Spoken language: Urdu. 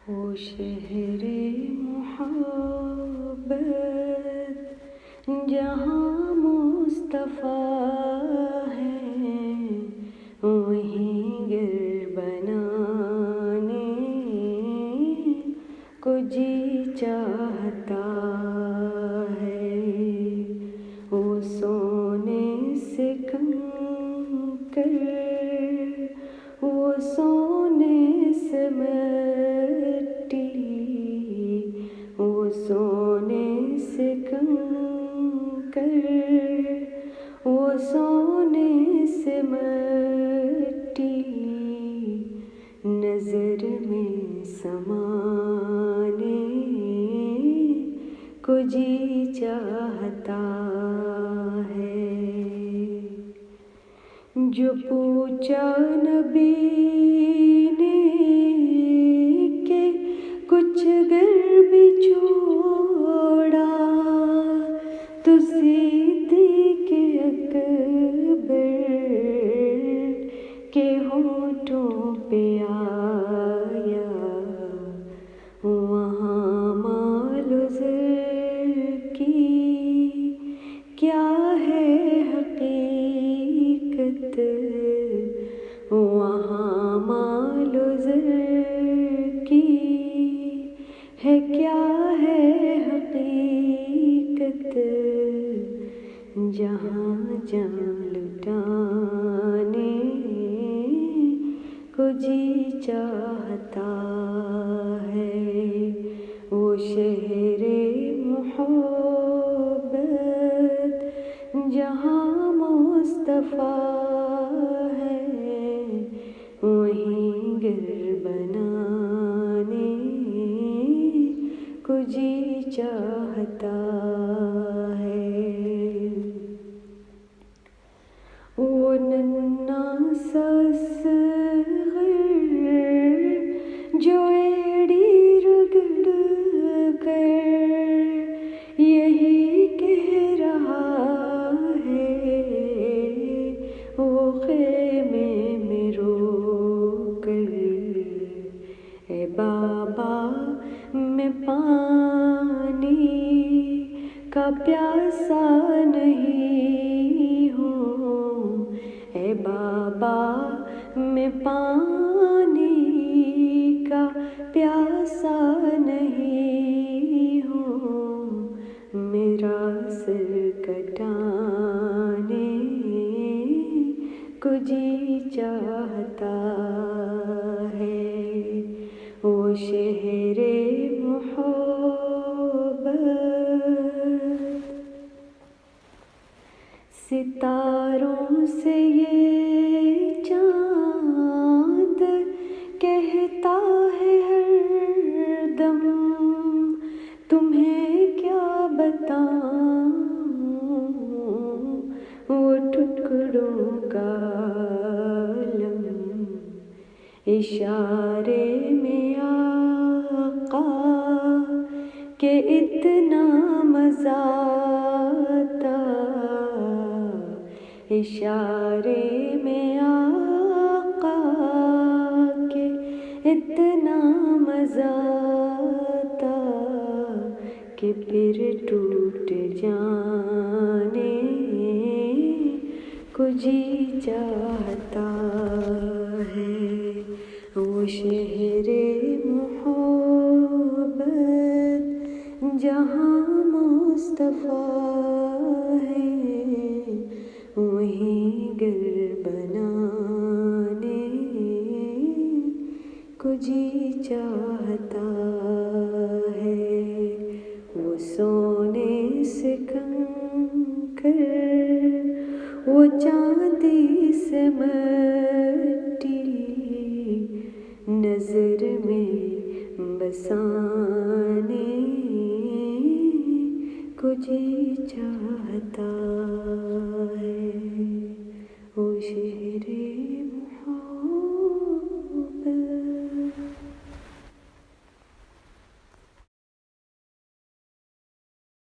وہ شہر محبت جہاں مصطفیٰ ہے، وہیں گر بنانے کو جی چاہتا ہے۔ وہ سونے سے کنکر، وہ سونے سے مٹی، وہ سونے سے کنکر، وہ سونے سے مٹی، نظر میں سمانے کو جی چاہتا ہے۔ جو پوچھا نبی نے کہ کچھ گر بھی چھوڑا، تو صدیق اکبر کے ہونٹوں پہ آیا، وہاں مال و زر کی کیا ہے حقیقت، وہاں مال و زر کی ہے کیا ہے حقیقت، جہاں جان لٹانے کو جی چاہتا ہے۔ وہ شہر محبت جہاں مصطفیٰ ہے، وہیں گر بنانے کو جی چاہتا ہے۔ وہ ننھا سا اصغر جو ایڑی رگڑ کر یہی کہہ رہا ہے، وہ خیمے میں رو کر، اے بابا میں پانی کا پیاسا نہیں ہوں، اے بابا میں پانی کا پیاسا نہیں ہوں، میرا سر کٹانے کو جی چاہتا ہے۔ وہ شہر محبت ستاروں سے یہ چاند کہتا ہے ہر دم، تمہیں کیا بتاؤں وہ ٹکڑوں کا عالم، اشارے میں آقا کہ اتنا مزہ آتا، اشارے میں آقا کہ اتنا مزہ آتا، کہ پھر ٹوٹ جانے کو جی چاہتا ہے۔ وہ شہر محبت جہاں مصطفیٰ ہے، وہیں گر بنانے کو جی چاہتا ہے۔ وہ سونے سے کنکر، وہ چاندی سے مٹی، نظر میں بسانے کو جی چاہتا